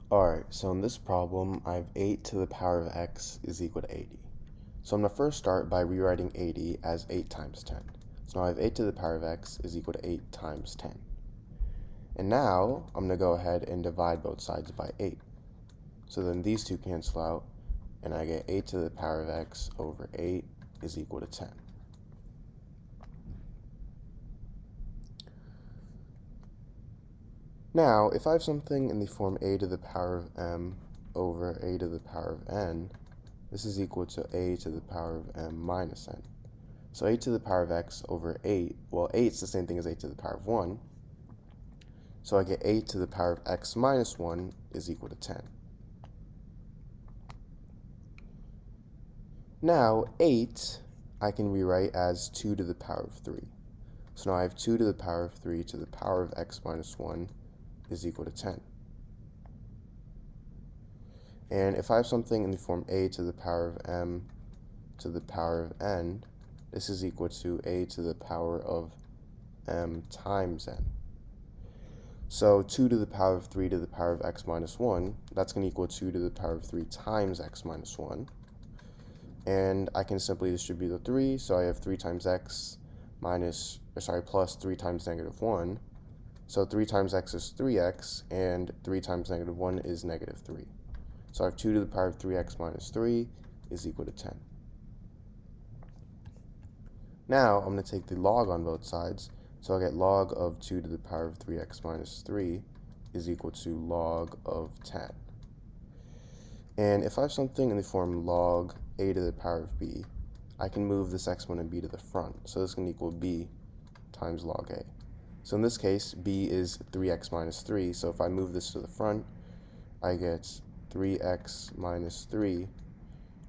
Alright, so in this problem, I have 8 to the power of x is equal to 80. So I'm going to first start by rewriting 80 as 8 times 10. So now I have 8 to the power of x is equal to 8 times 10. And now I'm going to go ahead and divide both sides by 8. So then these two cancel out, and I get 8 to the power of x over 8 is equal to 10. Now, if I have something in the form a to the power of m over a to the power of n, this is equal to a to the power of m minus n. So a to the power of x over 8, well, 8 is the same thing as a to the power of 1. So I get a to the power of x minus 1 is equal to 10. Now, 8 I can rewrite as 2 to the power of 3. So now I have 2 to the power of 3 to the power of x minus 1 is equal to 10. And if I have something in the form a to the power of m to the power of n, this is equal to a to the power of m times n. So 2 to the power of 3 to the power of x minus 1, that's going to equal 2 to the power of 3 times x minus 1. And I can simply distribute the 3, so I have 3 times x plus 3 times negative 1. So 3 times x is 3x, and 3 times negative 1 is negative 3. So I have 2 to the power of 3x minus 3 is equal to 10. Now I'm going to take the log on both sides, so I'll get log of 2 to the power of 3x minus 3 is equal to log of 10. And if I have something in the form log a to the power of b, I can move this exponent b to the front, so this is going to equal b times log a. So in this case, b is 3x minus 3, so if I move this to the front, I get 3x minus 3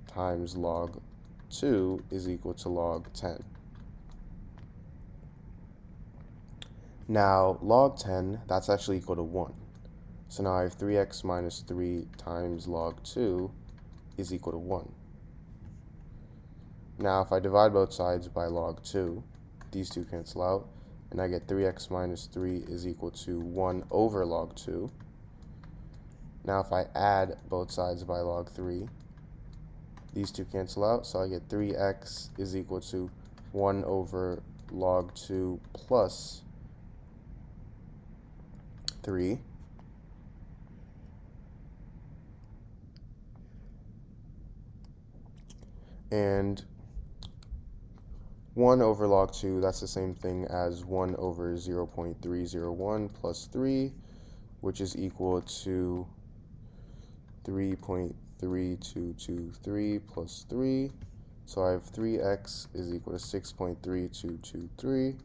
times log 2 is equal to log 10. Now, log 10, that's actually equal to 1. So now I have 3x minus 3 times log 2 is equal to 1. Now, if I divide both sides by log 2, these two cancel out, and I get 3x minus 3 is equal to 1 over log 2. Now if I add both sides by log 3, these two cancel out, so I get 3x is equal to 1 over log 2 plus 3. And 1 over log 2, that's the same thing as 1 over 0.301 plus 3, which is equal to 3.3223 plus 3. So I have 3x is equal to 6.3223,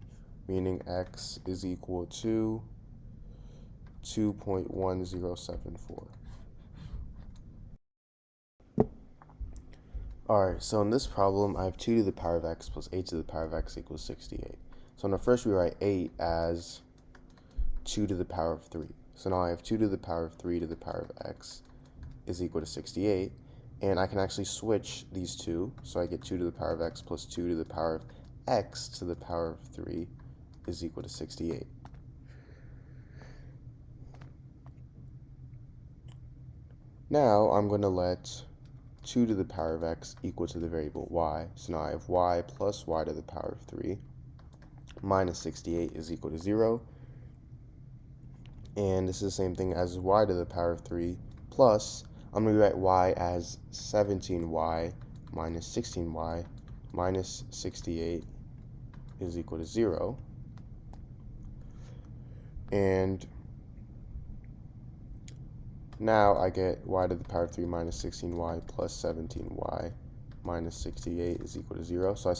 meaning x is equal to 2.1074. Alright, so in this problem, I have 2 to the power of x plus 8 to the power of x equals 68. So I'm going to first rewrite 8 as 2 to the power of 3. So now I have 2 to the power of 3 to the power of x is equal to 68. And I can actually switch these two. So I get 2 to the power of x plus 2 to the power of x to the power of 3 is equal to 68. Now I'm going to let 2 to the power of x equal to the variable y. So now I have y plus y to the power of 3 minus 68 is equal to 0. And this is the same thing as y to the power of 3 plus, I'm going to write y as 17y minus 16y minus 68 is equal to 0. And now I get y to the power of 3 minus 16y plus 17y minus 68 is equal to 0. So I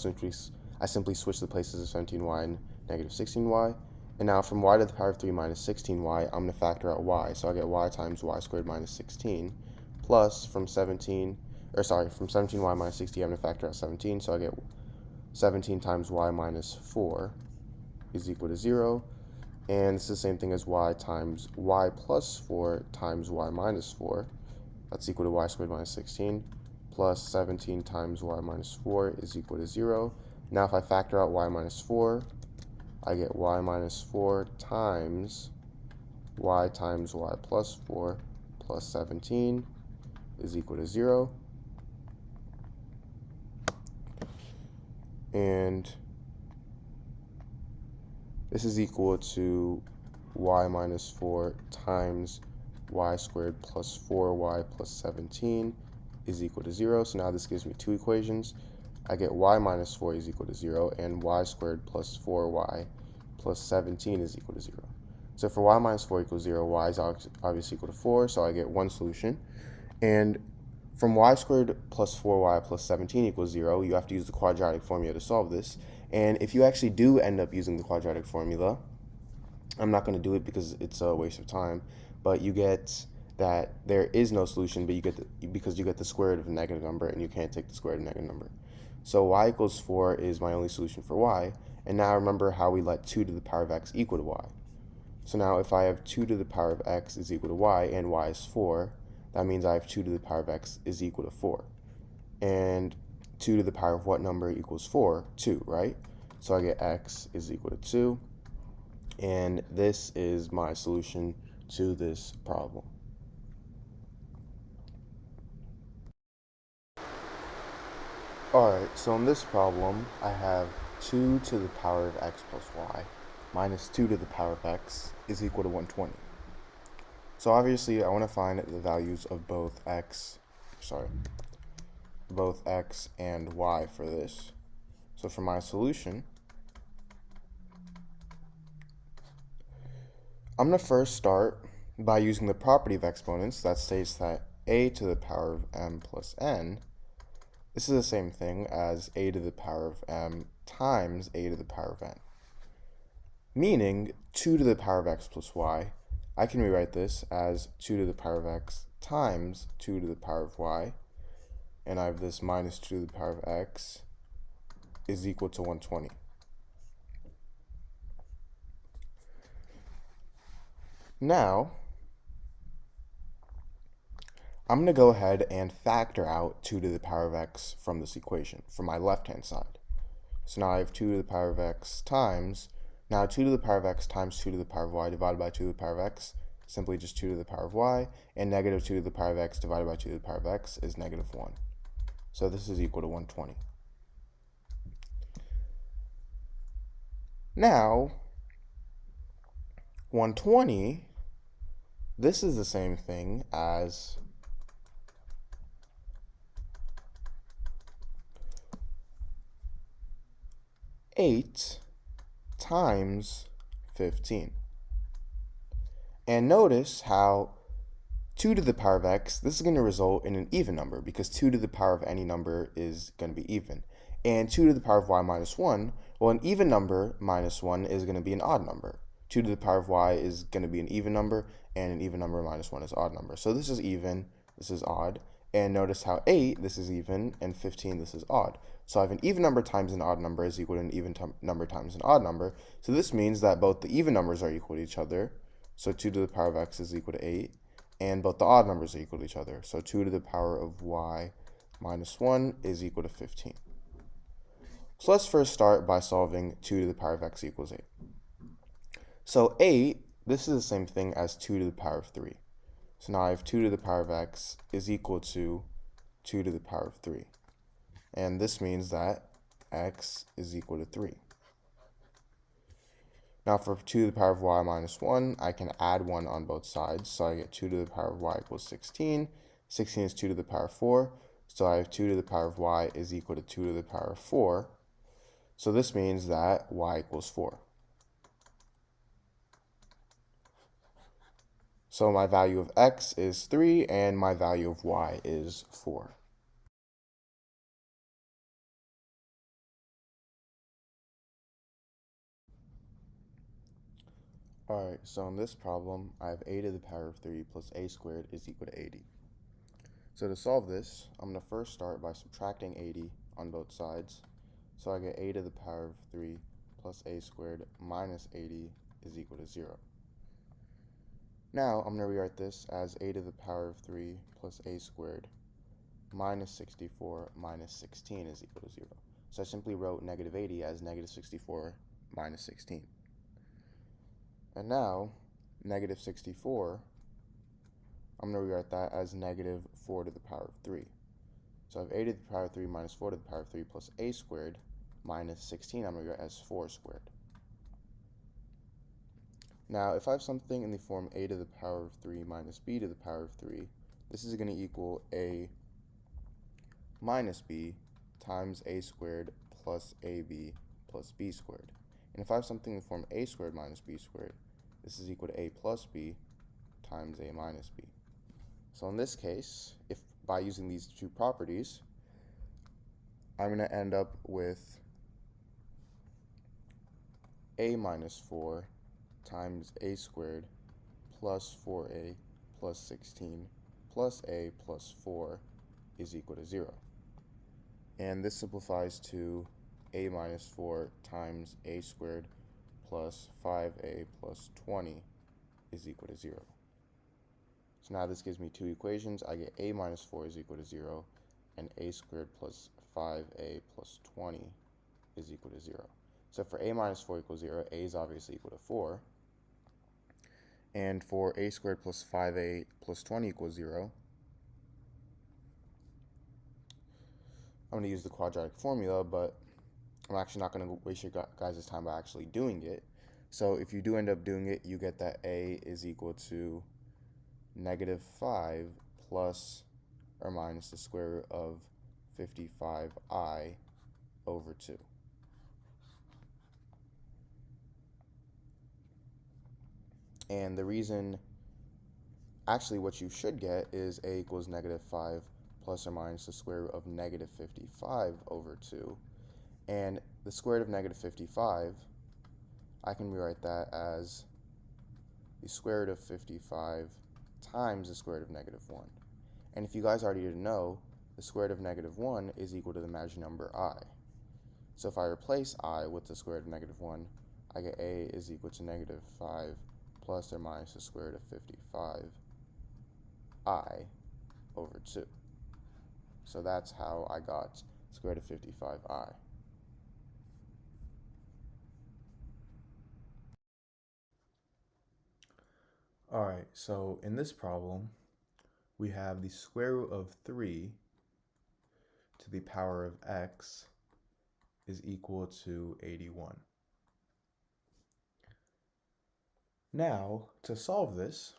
simply switch the places of 17y and negative 16y. And now from y to the power of 3 minus 16y, I'm going to factor out y. So I get y times y squared minus 16 plus from 17y minus 60, I'm going to factor out 17. So I get 17 times y minus 4 is equal to 0. And it's the same thing as y times y plus 4 times y minus 4. That's equal to y squared minus 16 plus 17 times y minus 4 is equal to 0. Now if I factor out y minus 4, I get y minus 4 times y plus plus 17 is equal to 0. And this is equal to y minus 4 times y squared plus 4y plus 17 is equal to 0. So now this gives me two equations. I get y minus 4 is equal to 0, and y squared plus 4y plus 17 is equal to 0. So for y minus 4 equals 0, y is obviously equal to 4, so I get one solution. And from y squared plus 4y plus 17 equals 0, you have to use the quadratic formula to solve this. And if you actually do end up using the quadratic formula, I'm not going to do it because it's a waste of time, but you get that there is no solution, but because you get the square root of a negative number, and you can't take the square root of a negative number. So y equals 4 is my only solution for y, and now remember how we let 2 to the power of x equal to y. So now if I have 2 to the power of x is equal to y, and y is 4, that means I have 2 to the power of x is equal to 4. And 2 to the power of what number equals 4? 2, right? So I get x is equal to 2. And this is my solution to this problem. Alright, so in this problem, I have 2 to the power of x plus y minus 2 to the power of x is equal to 120. So obviously, I want to find the values of both x and y for this. So for my solution, I'm going to first start by using the property of exponents that states that a to the power of m plus n, this is the same thing as a to the power of m times a to the power of n. Meaning 2 to the power of x plus y, I can rewrite this as 2 to the power of x times 2 to the power of y, and I have this minus 2 to the power of x is equal to 120. Now, I'm going to go ahead and factor out 2 to the power of x from this equation, from my left-hand side. So now I have 2 to the power of x times, now 2 to the power of x times 2 to the power of y divided by 2 to the power of x, simply just 2 to the power of y, and negative 2 to the power of x divided by 2 to the power of x is negative 1. So this is equal to 120. Now, 120, this is the same thing as eight times 15. And notice how 2 to the power of x, this is going to result in an even number because 2 to the power of any number is going to be even. And 2 to the power of y minus 1, well, an even number minus 1 is going to be an odd number. 2 to the power of y is going to be an even number, and an even number minus 1 is an odd number. So this is even, this is odd. And notice how 8, this is even, and 15, this is odd. So I have an even number times an odd number is equal to an even number times an odd number. So this means that both the even numbers are equal to each other. So 2 to the power of x is equal to 8. And both the odd numbers are equal to each other. So 2 to the power of y minus 1 is equal to 15. So let's first start by solving 2 to the power of x equals 8. So 8, this is the same thing as 2 to the power of 3. So now I have 2 to the power of x is equal to 2 to the power of 3. And this means that x is equal to 3. Now for 2 to the power of y minus 1, I can add 1 on both sides. So I get 2 to the power of y equals 16. 16 is 2 to the power of 4. So I have 2 to the power of y is equal to 2 to the power of 4. So this means that y equals 4. So my value of x is 3 and my value of y is 4. Alright, so in this problem, I have a to the power of 3 plus a squared is equal to 80. So to solve this, I'm going to first start by subtracting 80 on both sides. So I get a to the power of 3 plus a squared minus 80 is equal to 0. Now I'm going to rewrite this as a to the power of 3 plus a squared minus 64 minus 16 is equal to 0. So I simply wrote negative 80 as negative 64 minus 16. And now, negative 64, I'm going to rewrite that as negative 4 to the power of 3. So I have a to the power of 3 minus 4 to the power of 3 plus a squared minus 16, I'm going to write as 4 squared. Now, if I have something in the form a to the power of 3 minus b to the power of 3, this is going to equal a minus b times a squared plus ab plus b squared. And if I have something in the form a squared minus b squared, this is equal to a plus b times a minus b. So in this case, if by using these two properties, I'm going to end up with a minus 4 times a squared plus 4a plus 16 plus a plus 4 is equal to 0. And this simplifies to a minus 4 times a squared plus 5a plus 20 is equal to 0. So now this gives me two equations. I get a minus 4 is equal to 0, and a squared plus 5a plus 20 is equal to 0. So for a minus 4 equals 0, a is obviously equal to 4. And for a squared plus 5a plus 20 equals 0, I'm going to use the quadratic formula, but I'm actually not going to waste your guys' time by actually doing it. So if you do end up doing it, you get that a is equal to negative 5 plus or minus the square root of 55i over 2. And the reason, actually what you should get is a equals negative 5 plus or minus the square root of negative 55 over 2. And the square root of negative 55, I can rewrite that as the square root of 55 times the square root of negative 1. And if you guys already didn't know, the square root of negative 1 is equal to the imaginary number I. So if I replace I with the square root of negative 1, I get a is equal to negative 5 plus or minus the square root of 55 I over 2. So that's how I got square root of 55i. Alright, so in this problem, we have the square root of 3 to the power of x is equal to 81. Now, to solve this,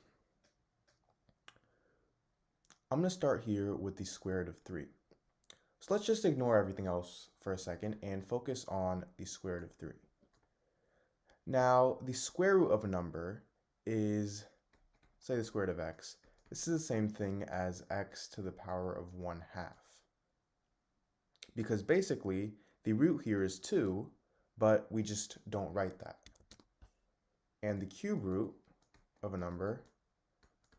I'm going to start here with the square root of 3. So let's just ignore everything else for a second and focus on the square root of 3. Now, the square root of a number is, say the square root of x. This is the same thing as x to the power of 1/2. Because basically, the root here is 2, but we just don't write that. And the cube root of a number,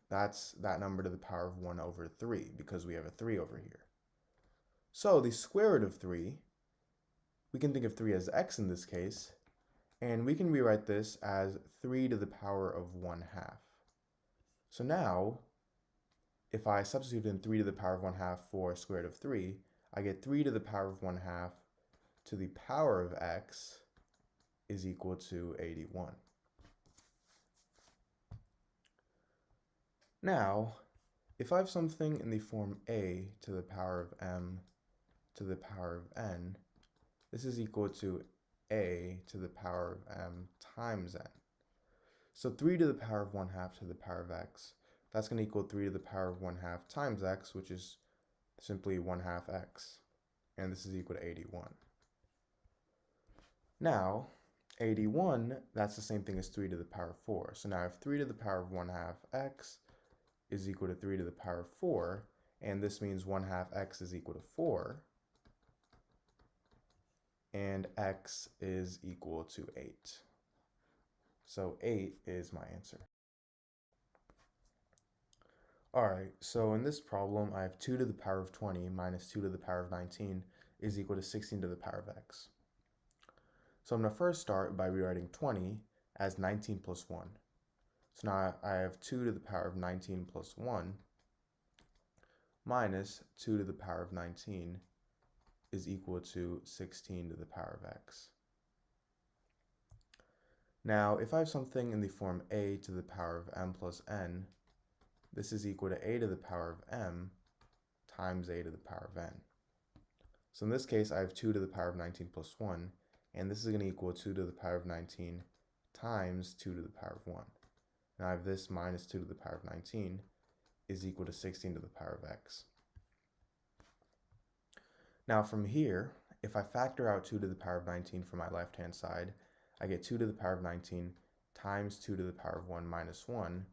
that's that number to the power of 1 over 3, because we have a 3 over here. So the square root of 3, we can think of 3 as x in this case, and we can rewrite this as 3 to the power of 1/2. So now, if I substitute in 3 to the power of 1/2 for square root of 3, I get 3 to the power of 1/2 to the power of x is equal to 81. Now, if I have something in the form a to the power of m to the power of n, this is equal to a to the power of m times n. So 3 to the power of 1/2 to the power of x, that's going to equal 3 to the power of 1/2 times x, which is simply 1/2 x. And this is equal to 81. Now, 81, that's the same thing as 3 to the power of 4. So now I have 3 to the power of 1/2 x is equal to 3 to the power of 4, and this means 1/2 x is equal to 4, and x is equal to 8. So 8 is my answer. Alright, so in this problem, I have 2 to the power of 20 minus 2 to the power of 19 is equal to 16 to the power of x. So I'm going to first start by rewriting 20 as 19 plus 1. So now I have 2 to the power of 19 plus 1 minus 2 to the power of 19 is equal to 16 to the power of x. Now, if I have something in the form a to the power of m plus n, this is equal to a to the power of m times a to the power of n. So in this case, I have 2 to the power of 19 plus 1, and this is going to equal 2 to the power of 19 times 2 to the power of 1. Now I have this minus 2 to the power of 19 is equal to 16 to the power of x. Now from here, if I factor out 2 to the power of 19 from my left-hand side, I get 2 to the power of 19 times 2 to the power of 1 minus 1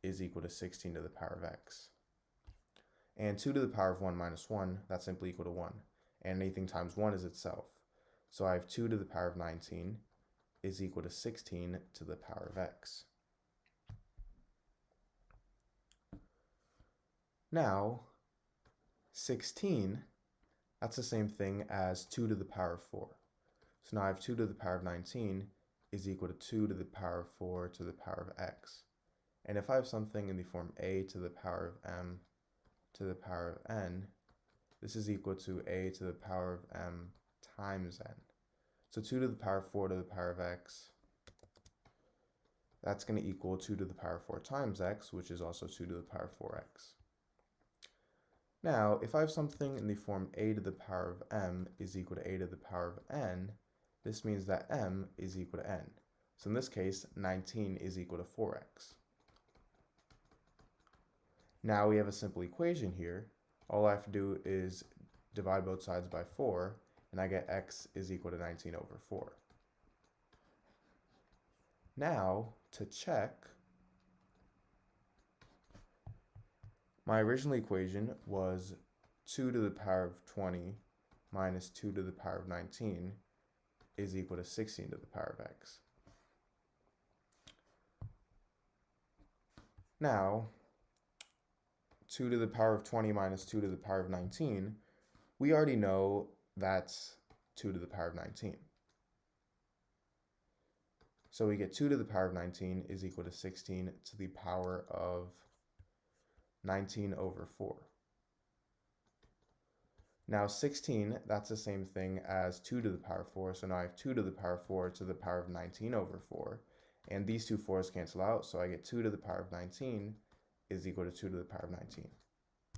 is equal to 16 to the power of x. And 2 to the power of 1 minus 1, that's simply equal to 1. And anything times 1 is itself. So I have 2 to the power of 19 is equal to 16 to the power of x. Now, 16, that's the same thing as 2 to the power of 4. So now I have 2 to the power of 19 is equal to 2 to the power of 4 to the power of x. And if I have something in the form a to the power of m to the power of n, this is equal to a to the power of m times n. So 2 to the power of 4 to the power of x, that's going to equal 2 to the power of 4 times x, which is also 2 to the power of 4x. Now, if I have something in the form a to the power of m is equal to a to the power of n, this means that m is equal to n. So in this case, 19 is equal to 4x. Now we have a simple equation here. All I have to do is divide both sides by 4, and I get x is equal to 19 over 4. Now, to check, my original equation was 2 to the power of 20 minus 2 to the power of 19 is equal to 16 to the power of x. Now, 2 to the power of 20 minus 2 to the power of 19, we already know that's 2 to the power of 19. So we get 2 to the power of 19 is equal to 16 to the power of 19 over 4. Now 16, that's the same thing as 2 to the power of 4, so now I have 2 to the power of 4 to the power of 19 over 4, and these two 4's cancel out, so I get 2 to the power of 19 is equal to 2 to the power of 19.